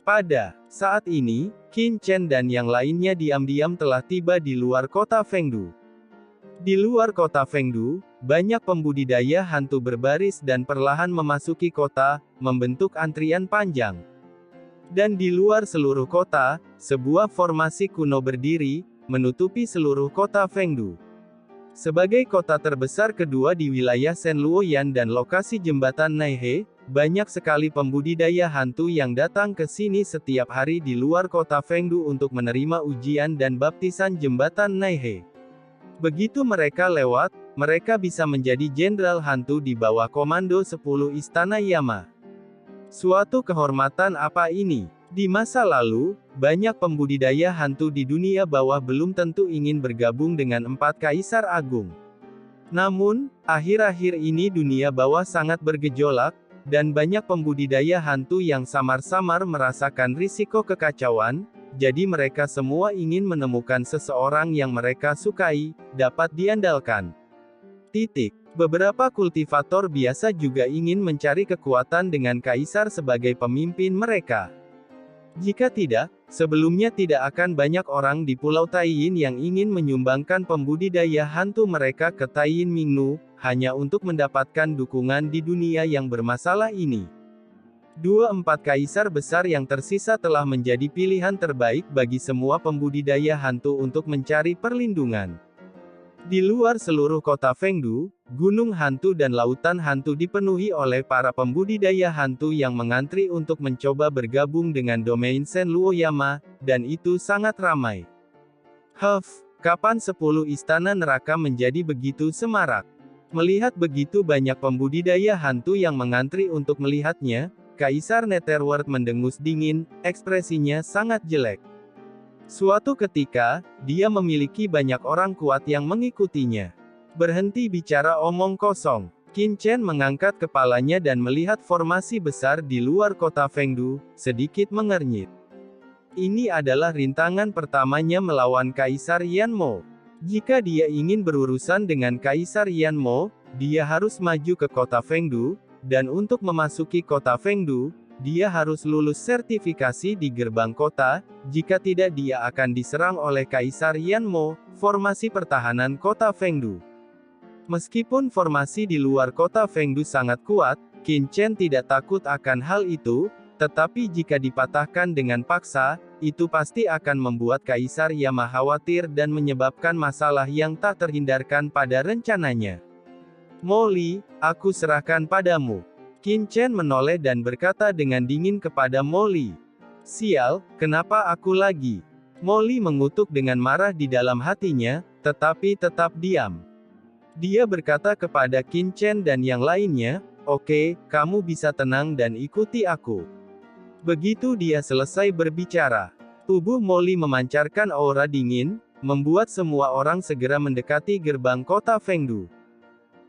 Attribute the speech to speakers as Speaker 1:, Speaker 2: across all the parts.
Speaker 1: Pada saat ini, Qin Chen dan yang lainnya diam-diam telah tiba di luar kota Fengdu. Di luar kota Fengdu, banyak pembudidaya hantu berbaris dan perlahan memasuki kota, membentuk antrian panjang. Dan di luar seluruh kota, sebuah formasi kuno berdiri, menutupi seluruh kota Fengdu. Sebagai kota terbesar kedua di wilayah Shenluoyan dan lokasi jembatan Naihe, banyak sekali pembudidaya hantu yang datang ke sini setiap hari di luar kota Fengdu untuk menerima ujian dan baptisan jembatan Naihe. Begitu mereka lewat, mereka bisa menjadi jenderal hantu di bawah komando 10 Istana Yama. Suatu kehormatan apa ini? Di masa lalu, banyak pembudidaya hantu di dunia bawah belum tentu ingin bergabung dengan 4 Kaisar Agung. Namun, akhir-akhir ini dunia bawah sangat bergejolak, dan banyak pembudidaya hantu yang samar-samar merasakan risiko kekacauan, jadi mereka semua ingin menemukan seseorang yang mereka sukai, dapat diandalkan. Beberapa kultivator biasa juga ingin mencari kekuatan dengan kaisar sebagai pemimpin mereka. Jika tidak, sebelumnya tidak akan banyak orang di Pulau Taiyin yang ingin menyumbangkan pembudidaya hantu mereka ke Taiyin Mingnu, hanya untuk mendapatkan dukungan di dunia yang bermasalah ini. 2-4 kaisar besar yang tersisa telah menjadi pilihan terbaik bagi semua pembudidaya hantu untuk mencari perlindungan. Di luar seluruh kota Fengdu, gunung hantu dan lautan hantu dipenuhi oleh para pembudidaya hantu yang mengantri untuk mencoba bergabung dengan domain Shenluoyama, dan itu sangat ramai. Kapan 10 istana neraka menjadi begitu semarak? Melihat begitu banyak pembudidaya hantu yang mengantri untuk melihatnya, Kaisar Netherworld mendengus dingin, ekspresinya sangat jelek. Suatu ketika, dia memiliki banyak orang kuat yang mengikutinya. Berhenti bicara omong kosong. Qin Chen mengangkat kepalanya dan melihat formasi besar di luar kota Fengdu, sedikit mengernyit. Ini adalah rintangan pertamanya melawan Kaisar Yanmo. Jika dia ingin berurusan dengan Kaisar Yanmo, dia harus maju ke kota Fengdu, dan untuk memasuki kota Fengdu, dia harus lulus sertifikasi di gerbang kota, jika tidak dia akan diserang oleh Kaisar Yanmo, formasi pertahanan kota Fengdu. Meskipun formasi di luar kota Fengdu sangat kuat, Qin Chen tidak takut akan hal itu, tetapi jika dipatahkan dengan paksa, itu pasti akan membuat Kaisar Yama khawatir dan menyebabkan masalah yang tak terhindarkan pada rencananya. Molly, aku serahkan padamu. Qin Chen menoleh dan berkata dengan dingin kepada Molly. Sial, kenapa aku lagi? Molly mengutuk dengan marah di dalam hatinya, tetapi tetap diam. Dia berkata kepada Qin Chen dan yang lainnya, oke, kamu bisa tenang dan ikuti aku. Begitu dia selesai berbicara, tubuh Molly memancarkan aura dingin, membuat semua orang segera mendekati gerbang kota Fengdu.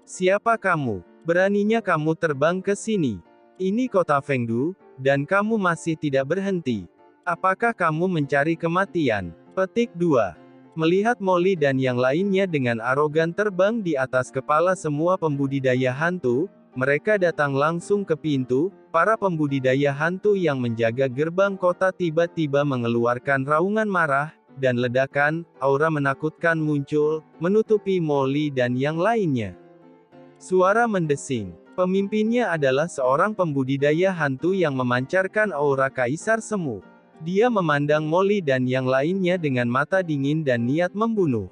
Speaker 1: Siapa kamu? Beraninya kamu terbang ke sini? Ini kota Fengdu, dan kamu masih tidak berhenti. Apakah kamu mencari kematian? Petik 2. Melihat Molly dan yang lainnya dengan arogan terbang di atas kepala semua pembudidaya hantu, mereka datang langsung ke pintu. Para pembudidaya hantu yang menjaga gerbang kota tiba-tiba mengeluarkan raungan marah, dan ledakan, aura menakutkan muncul, menutupi Molly dan yang lainnya. Suara mendesing. Pemimpinnya adalah seorang pembudidaya hantu yang memancarkan aura Kaisar Semu. Dia memandang Molly dan yang lainnya dengan mata dingin dan niat membunuh.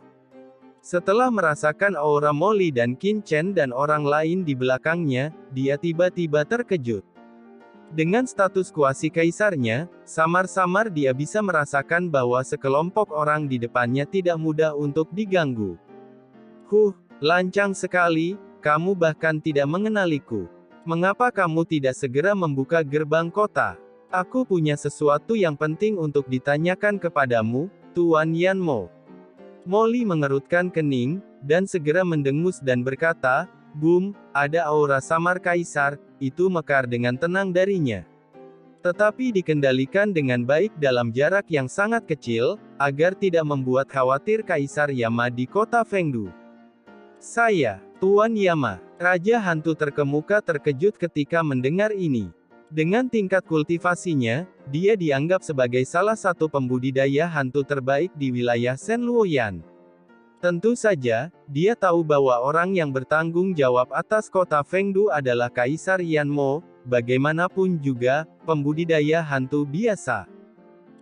Speaker 1: Setelah merasakan aura Molly dan Qin Chen dan orang lain di belakangnya, dia tiba-tiba terkejut. Dengan status kuasi kaisarnya, samar-samar dia bisa merasakan bahwa sekelompok orang di depannya tidak mudah untuk diganggu. Lancang sekali. Kamu bahkan tidak mengenaliku. Mengapa kamu tidak segera membuka gerbang kota? Aku punya sesuatu yang penting untuk ditanyakan kepadamu, Tuan Yanmo. Molly mengerutkan kening, dan segera mendengus dan berkata, Boom, ada aura samar kaisar, itu mekar dengan tenang darinya. Tetapi dikendalikan dengan baik dalam jarak yang sangat kecil, agar tidak membuat khawatir Kaisar Yama di kota Fengdu. Saya, Tuan Yama, Raja Hantu terkemuka terkejut ketika mendengar ini. Dengan tingkat kultivasinya, dia dianggap sebagai salah satu pembudidaya hantu terbaik di wilayah Shenluoyan. Tentu saja, dia tahu bahwa orang yang bertanggung jawab atas kota Fengdu adalah Kaisar Yanmo, bagaimanapun juga, pembudidaya hantu biasa.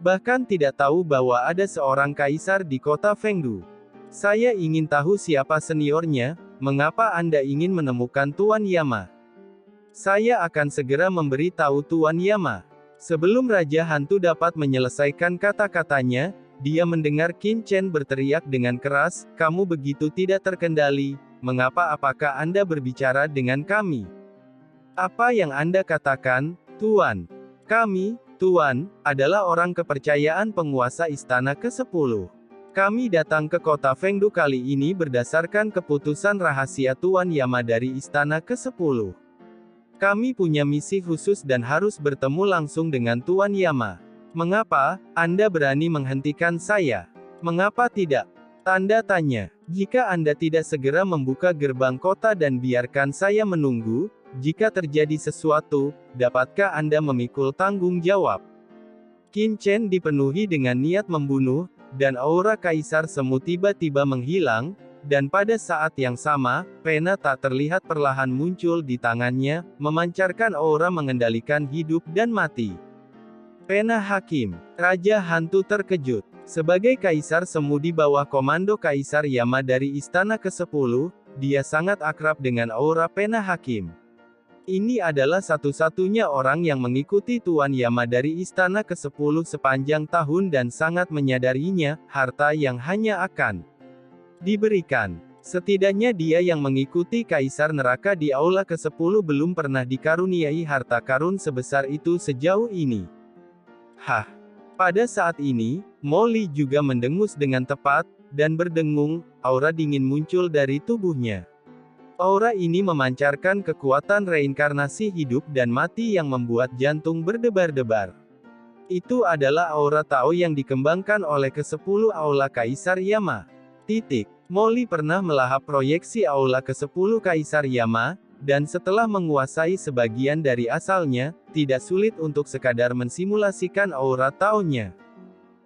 Speaker 1: Bahkan tidak tahu bahwa ada seorang kaisar di kota Fengdu. Saya ingin tahu siapa seniornya, mengapa Anda ingin menemukan Tuan Yama? Saya akan segera memberi tahu Tuan Yama. Sebelum Raja Hantu dapat menyelesaikan kata-katanya, dia mendengar Qin Chen berteriak dengan keras, "Kamu begitu tidak terkendali, mengapa apakah Anda berbicara dengan kami? Apa yang Anda katakan, Tuan? Kami, Tuan, adalah orang kepercayaan penguasa Istana ke-10. Kami datang ke kota Fengdu kali ini berdasarkan keputusan rahasia Tuan Yama dari Istana ke-10. Kami punya misi khusus dan harus bertemu langsung dengan Tuan Yama. Mengapa Anda berani menghentikan saya? Mengapa tidak?" Tanda tanya. "Jika Anda tidak segera membuka gerbang kota dan biarkan saya menunggu, jika terjadi sesuatu, dapatkah Anda memikul tanggung jawab?" Qin Chen dipenuhi dengan niat membunuh, dan aura Kaisar Semu tiba-tiba menghilang, dan pada saat yang sama, pena tak terlihat perlahan muncul di tangannya, memancarkan aura mengendalikan hidup dan mati. Pena Hakim. Raja Hantu terkejut. Sebagai Kaisar Semu di bawah komando Kaisar Yama dari Istana ke-10, dia sangat akrab dengan aura Pena Hakim. Ini adalah satu-satunya orang yang mengikuti Tuan Yama dari Istana ke-10 sepanjang tahun dan sangat menyadarinya, harta yang hanya akan diberikan. Setidaknya dia yang mengikuti Kaisar Neraka di Aula ke-10 belum pernah dikaruniai harta karun sebesar itu sejauh ini. Hah. Pada saat ini, Molly juga mendengus dengan tepat, dan berdengung, aura dingin muncul dari tubuhnya. Aura ini memancarkan kekuatan reinkarnasi hidup dan mati yang membuat jantung berdebar-debar. Itu adalah aura Tao yang dikembangkan oleh ke-10 Aula Kaisar Yama. Molly pernah melahap proyeksi Aula ke-10 Kaisar Yama, dan setelah menguasai sebagian dari asalnya, tidak sulit untuk sekadar mensimulasikan aura Tao-nya.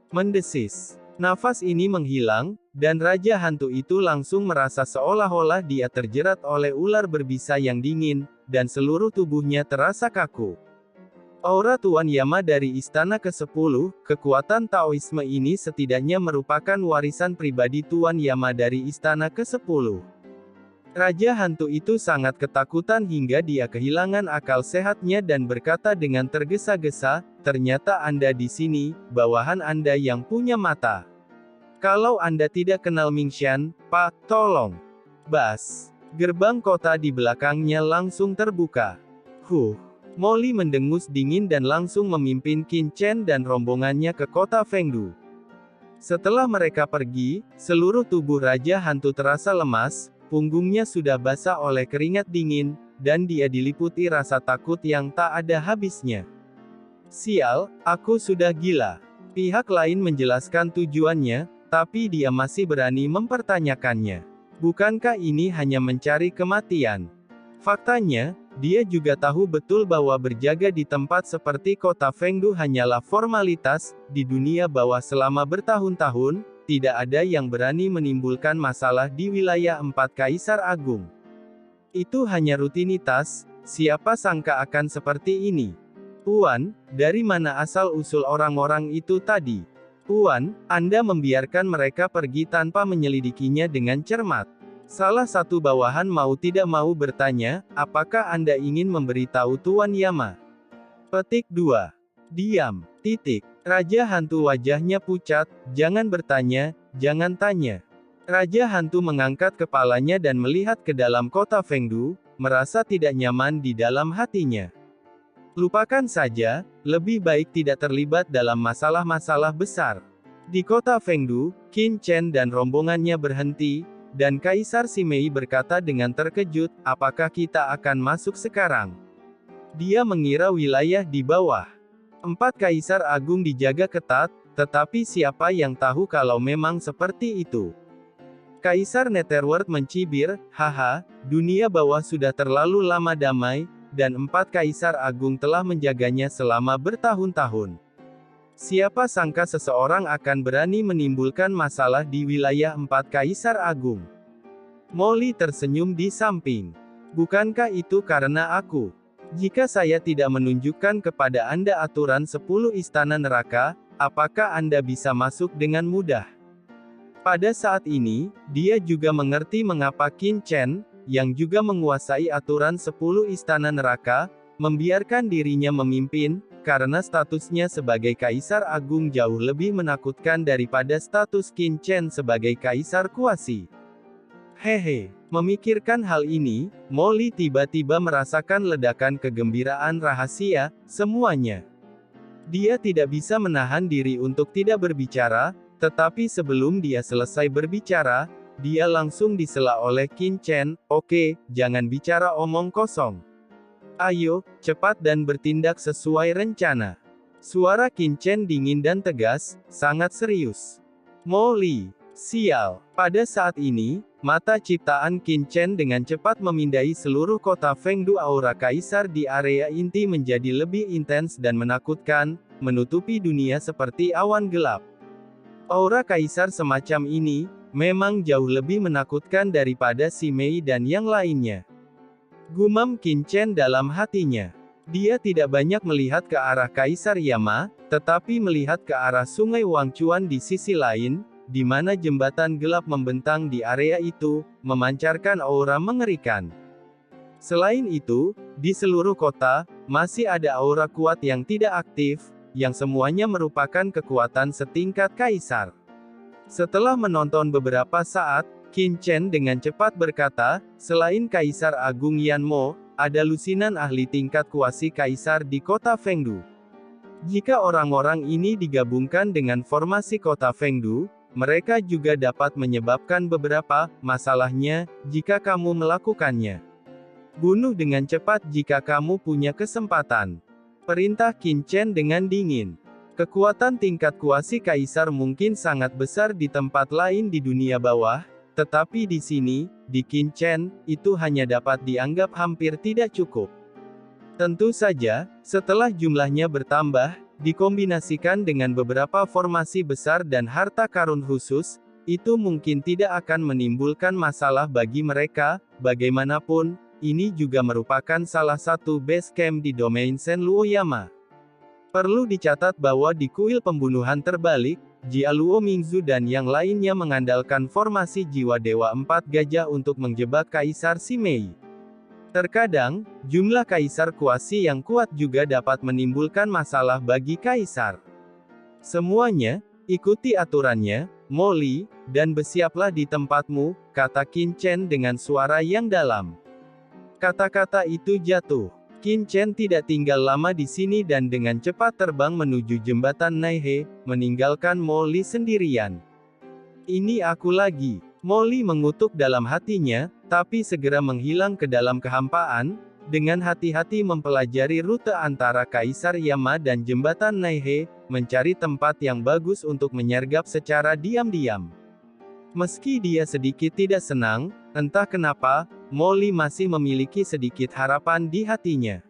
Speaker 1: Mendesis. Nafas ini menghilang, dan Raja Hantu itu langsung merasa seolah-olah dia terjerat oleh ular berbisa yang dingin, dan seluruh tubuhnya terasa kaku. Aura Tuan Yama dari Istana ke-10, kekuatan Taoisme ini setidaknya merupakan warisan pribadi Tuan Yama dari Istana ke-10. Raja Hantu itu sangat ketakutan hingga dia kehilangan akal sehatnya dan berkata dengan tergesa-gesa, "Ternyata Anda di sini, bawahan Anda yang punya mata. Kalau Anda tidak kenal Mingshan, Pak, tolong." Bas. Gerbang kota di belakangnya langsung terbuka. Molly mendengus dingin dan langsung memimpin Qin Chen dan rombongannya ke kota Fengdu. Setelah mereka pergi, seluruh tubuh Raja Hantu terasa lemas, punggungnya sudah basah oleh keringat dingin, dan dia diliputi rasa takut yang tak ada habisnya. "Sial, aku sudah gila." Pihak lain menjelaskan tujuannya, tapi dia masih berani mempertanyakannya. Bukankah ini hanya mencari kematian? Faktanya, dia juga tahu betul bahwa berjaga di tempat seperti kota Fengdu hanyalah formalitas, di dunia bawah selama bertahun-tahun, tidak ada yang berani menimbulkan masalah di wilayah 4 Kaisar Agung. Itu hanya rutinitas, siapa sangka akan seperti ini? "Tuan, dari mana asal-usul orang-orang itu tadi?" "Tuan, Anda membiarkan mereka pergi tanpa menyelidikinya dengan cermat." Salah satu bawahan mau tidak mau bertanya, "Apakah Anda ingin memberitahu Tuan Yama?" Petik 2. Diam. Raja Hantu wajahnya pucat, "Jangan bertanya, jangan tanya." Raja Hantu mengangkat kepalanya dan melihat ke dalam kota Fengdu, merasa tidak nyaman di dalam hatinya. Lupakan saja, lebih baik tidak terlibat dalam masalah-masalah besar. Di kota Fengdu, Qin Chen dan rombongannya berhenti, dan Kaisar Simei berkata dengan terkejut, "Apakah kita akan masuk sekarang?" Dia mengira wilayah di bawah 4 Kaisar Agung dijaga ketat, tetapi siapa yang tahu kalau memang seperti itu? Kaisar Netherworld mencibir, "Haha, dunia bawah sudah terlalu lama damai, dan 4 kaisar agung telah menjaganya selama bertahun-tahun. Siapa sangka seseorang akan berani menimbulkan masalah di wilayah 4 kaisar agung. Molly tersenyum di samping. Bukankah itu karena aku? Jika saya tidak menunjukkan kepada Anda aturan 10 istana neraka, apakah Anda bisa masuk dengan mudah? Pada saat ini, dia juga mengerti mengapa Qin Chen, yang juga menguasai aturan 10 istana neraka, membiarkan dirinya memimpin, karena statusnya sebagai Kaisar Agung jauh lebih menakutkan daripada status Qin Chen sebagai Kaisar Kuasi. Hehe, memikirkan hal ini, Molly tiba-tiba merasakan ledakan kegembiraan rahasia, semuanya. Dia tidak bisa menahan diri untuk tidak berbicara, tetapi sebelum dia selesai berbicara, dia langsung disela oleh Qin Chen. Oke, jangan bicara omong kosong. Ayo, cepat dan bertindak sesuai rencana. Suara Qin Chen dingin dan tegas, sangat serius. Molly, sial. Pada saat ini, mata ciptaan Qin Chen dengan cepat memindai seluruh kota Fengdu. Aura kaisar di area inti menjadi lebih intens dan menakutkan, menutupi dunia seperti awan gelap. Aura kaisar semacam ini, memang jauh lebih menakutkan daripada si Mei dan yang lainnya. Gumam Qin Chen dalam hatinya. Dia tidak banyak melihat ke arah Kaisar Yama, tetapi melihat ke arah Sungai Wangchuan di sisi lain, di mana jembatan gelap membentang di area itu, memancarkan aura mengerikan. Selain itu, di seluruh kota, masih ada aura kuat yang tidak aktif, yang semuanya merupakan kekuatan setingkat kaisar. Setelah menonton beberapa saat, Qin Chen dengan cepat berkata, selain Kaisar Agung Yanmo, ada lusinan ahli tingkat kuasi kaisar di kota Fengdu. Jika orang-orang ini digabungkan dengan formasi kota Fengdu, mereka juga dapat menyebabkan beberapa masalahnya jika kamu melakukannya. Bunuh dengan cepat jika kamu punya kesempatan. Perintah Qin Chen dengan dingin. Kekuatan tingkat kuasi kaisar mungkin sangat besar di tempat lain di dunia bawah, tetapi di sini, di Qin Chen, itu hanya dapat dianggap hampir tidak cukup. Tentu saja, setelah jumlahnya bertambah, dikombinasikan dengan beberapa formasi besar dan harta karun khusus, itu mungkin tidak akan menimbulkan masalah bagi mereka. Bagaimanapun, ini juga merupakan salah satu base camp di domain Shen Luoyama. Perlu dicatat bahwa di kuil pembunuhan terbalik, Jia Luo Mingzu dan yang lainnya mengandalkan formasi jiwa Dewa 4 Gajah untuk menjebak Kaisar Si Mei. Terkadang, jumlah kaisar kuasi yang kuat juga dapat menimbulkan masalah bagi kaisar. Semuanya, ikuti aturannya, Molly, dan bersiaplah di tempatmu, kata Qin Chen dengan suara yang dalam. Kata-kata itu jatuh. Qin Chen tidak tinggal lama di sini dan dengan cepat terbang menuju jembatan Naihe, meninggalkan Molly sendirian. Ini aku lagi. Molly mengutuk dalam hatinya, tapi segera menghilang ke dalam kehampaan, dengan hati-hati mempelajari rute antara Kaisar Yama dan jembatan Naihe, mencari tempat yang bagus untuk menyergap secara diam-diam. Meski dia sedikit tidak senang, entah kenapa, Molly masih memiliki sedikit harapan di hatinya.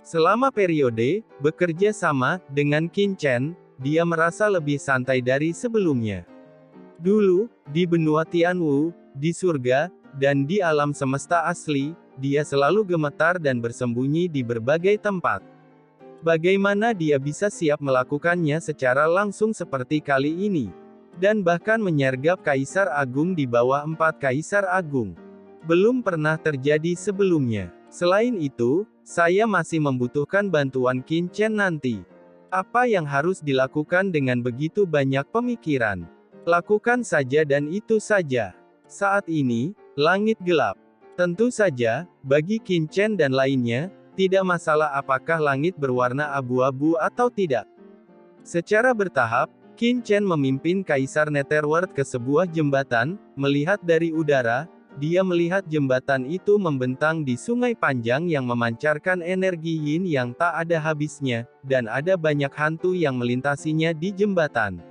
Speaker 1: Selama periode bekerja sama dengan Qin Chen, dia merasa lebih santai dari sebelumnya. Dulu, di benua Tianwu, di surga, dan di alam semesta asli, dia selalu gemetar dan bersembunyi di berbagai tempat. Bagaimana dia bisa siap melakukannya secara langsung seperti kali ini? Dan bahkan menyergap Kaisar Agung di bawah 4 Kaisar Agung. Belum pernah terjadi sebelumnya. Selain itu, saya masih membutuhkan bantuan Qin Chen nanti. Apa yang harus dilakukan dengan begitu banyak pemikiran? Lakukan saja dan itu saja. Saat ini, langit gelap. Tentu saja, bagi Qin Chen dan lainnya, tidak masalah apakah langit berwarna abu-abu atau tidak. Secara bertahap, Qin Chen memimpin Kaisar Netherworld ke sebuah jembatan. Melihat dari udara, dia melihat jembatan itu membentang di sungai panjang yang memancarkan energi yin yang tak ada habisnya, dan ada banyak hantu yang melintasinya di jembatan.